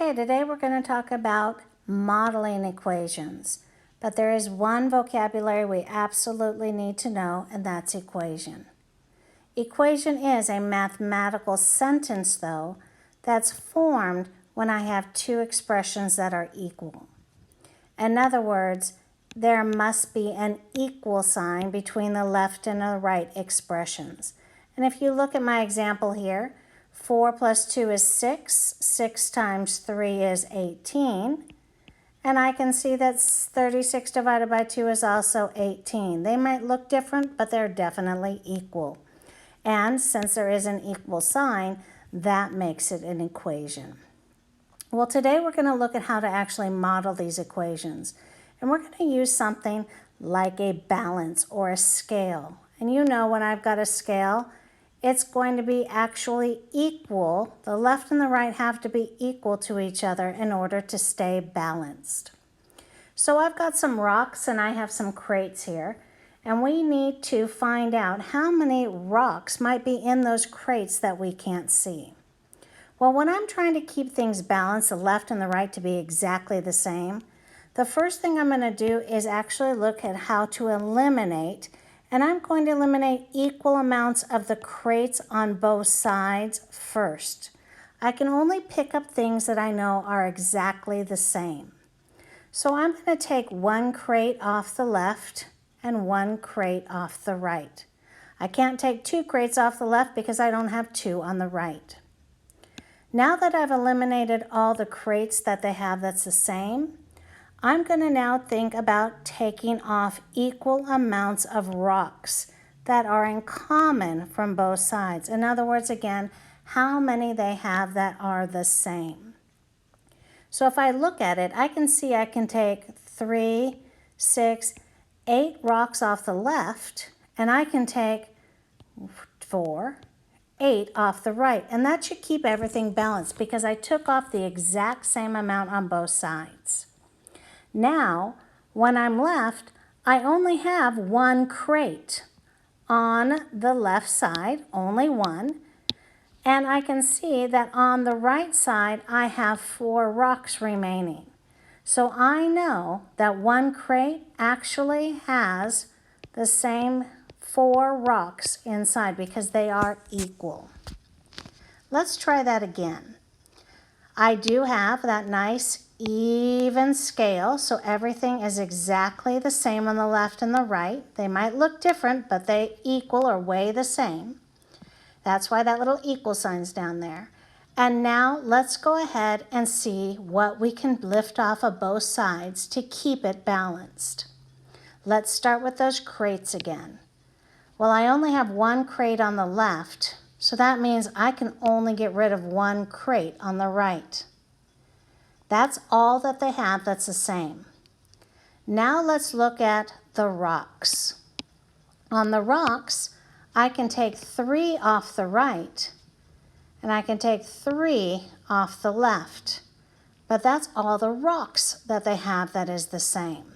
Okay, today we're going to talk about modeling equations, but there is one vocabulary we absolutely need to know, and that's equation. Equation is a mathematical sentence, though, that's formed when I have two expressions that are equal. In other words, there must be an equal sign between the left and the right expressions. And if you look at my example here, 4 plus 2 is 6, 6 times 3 is 18, and I can see that 36 divided by 2 is also 18. They might look different, but they're definitely equal. And since there is an equal sign, that makes it an equation. Well, today we're going to look at how to actually model these equations. And we're going to use something like a balance or a scale. And you know, when I've got a scale, it's going to be actually equal. The left and the right have to be equal to each other in order to stay balanced. So I've got some rocks and I have some crates here. And we need to find out how many rocks might be in those crates that we can't see. Well, when I'm trying to keep things balanced, the left and the right to be exactly the same, the first thing I'm going to do is actually look at how to eliminate, and I'm going to eliminate equal amounts of the crates on both sides first. I can only pick up things that I know are exactly the same. So I'm going to take one crate off the left and one crate off the right. I can't take two crates off the left because I don't have two on the right. Now that I've eliminated all the crates that they have that's the same, I'm going to now think about taking off equal amounts of rocks that are in common from both sides. In other words, again, how many they have that are the same. So if I look at it, I can see I can take 3, 6, 8 rocks off the left, and I can take 4, 8 off the right. And that should keep everything balanced because I took off the exact same amount on both sides. Now, when I'm left, I only have one crate on the left side, only one, and I can see that on the right side, I have 4 rocks remaining. So I know that one crate actually has the same 4 rocks inside because they are equal. Let's try that again. I do have that nice even scale, so everything is exactly the same on the left and the right. They might look different, but they equal or weigh the same. That's why that little equal sign's down there. And now let's go ahead and see what we can lift off of both sides to keep it balanced. Let's start with those crates again. Well, I only have one crate on the left, so that means I can only get rid of one crate on the right. That's all that they have that's the same. Now let's look at the rocks. On the rocks, I can take 3 off the right, and I can take 3 off the left. But that's all the rocks that they have that is the same.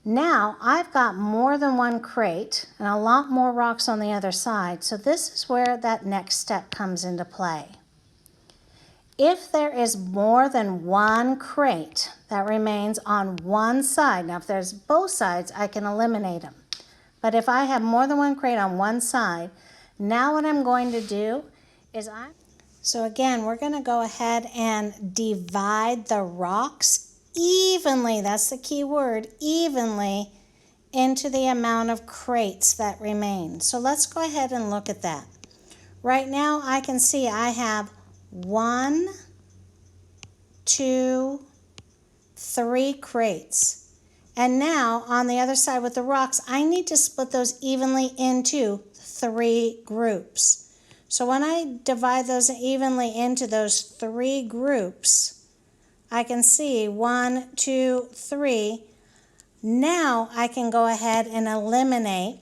Now I've got more than one crate and a lot more rocks on the other side, so this is where that next step comes into play. If there is more than one crate that remains on one side, now if there's both sides, I can eliminate them. But if I have more than one crate on one side, now what I'm going to do is so again, we're going to go ahead and divide the rocks evenly, that's the key word, evenly into the amount of crates that remain. So let's go ahead and look at that. Right now I can see I have 1, 2, 3 crates. And now on the other side with the rocks, I need to split those evenly into 3 groups. So when I divide those evenly into those 3 groups, I can see 1, 2, 3. Now I can go ahead and eliminate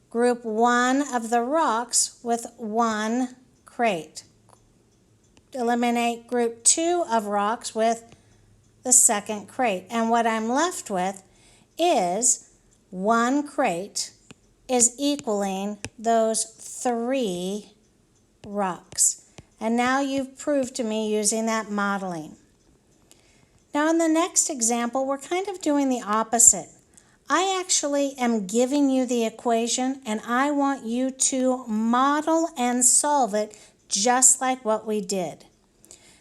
group 1 of the rocks with 1 crate. Eliminate group 2 of rocks with the second crate. And what I'm left with is 1 crate is equaling those 3 rocks. And now you've proved to me using that modeling. Now in the next example, we're kind of doing the opposite. I actually am giving you the equation and I want you to model and solve it just like what we did.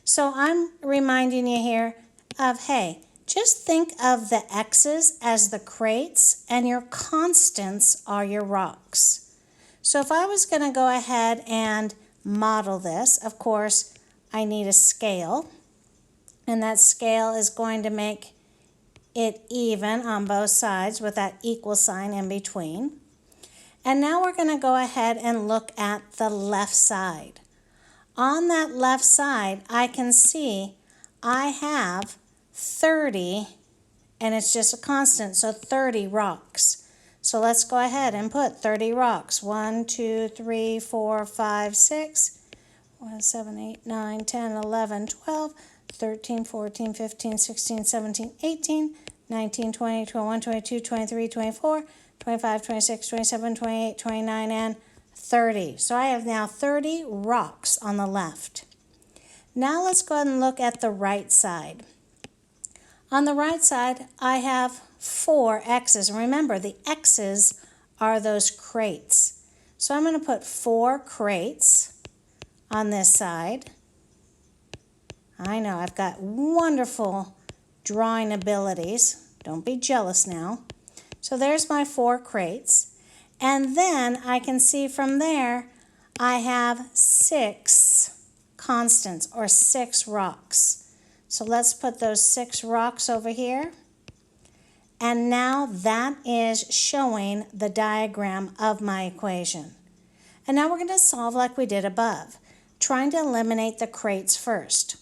So I'm reminding you here of, hey, just think of the x's as the crates and your constants are your rocks. So if I was going to go ahead and model this, of course, I need a scale. And that scale is going to make it even on both sides with that equal sign in between. And now we're going to go ahead and look at the left side. On that left side, I can see I have 30, and it's just a constant, so 30 rocks. So let's go ahead and put 30 rocks. 1, 2, 3, 4, 5, 6, 7, 8, 9, 10, 11, 12, 13, 14, 15, 16, 17, 18, 19, 20, 21, 22, 23, 24, 25, 26, 27, 28, 29, and 30. So I have now 30 rocks on the left. Now let's go ahead and look at the right side. On the right side, I have 4 x's. Remember, the x's are those crates. So I'm going to put 4 crates on this side. I know I've got wonderful drawing abilities. Don't be jealous now. So there's my 4 crates. And then I can see from there I have 6 constants or 6 rocks. So let's put those 6 rocks over here. And now that is showing the diagram of my equation. And now we're going to solve like we did above, trying to eliminate the crates first.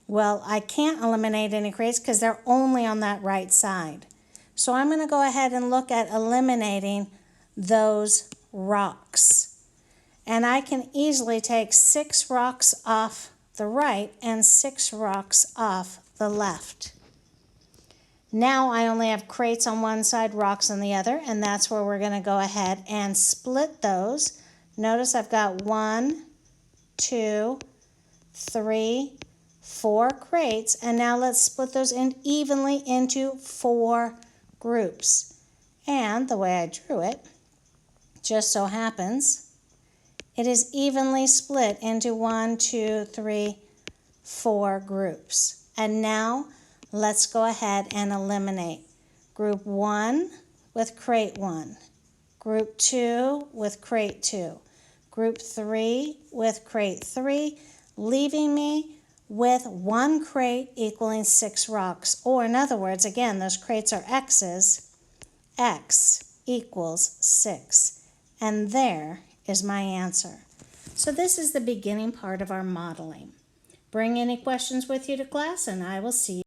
Well, I can't eliminate any crates because they're only on that right side. So I'm going to go ahead and look at eliminating those rocks. And I can easily take 6 rocks off the right and 6 rocks off the left. Now I only have crates on one side, rocks on the other, and that's where we're going to go ahead and split those. Notice I've got 1, 2, 3, 4 crates, and now let's split those in evenly into 4 groups. And the way I drew it, just so happens, it is evenly split into 1, 2, 3, 4 groups. And now let's go ahead and eliminate group 1 with crate 1, group 2 with crate 2, group 3 with crate 3, leaving me with 1 crate equaling 6 rocks. Or in other words, again, those crates are x's, x equals 6. And there is my answer. So this is the beginning part of our modeling. Bring any questions with you to class, and I will see you.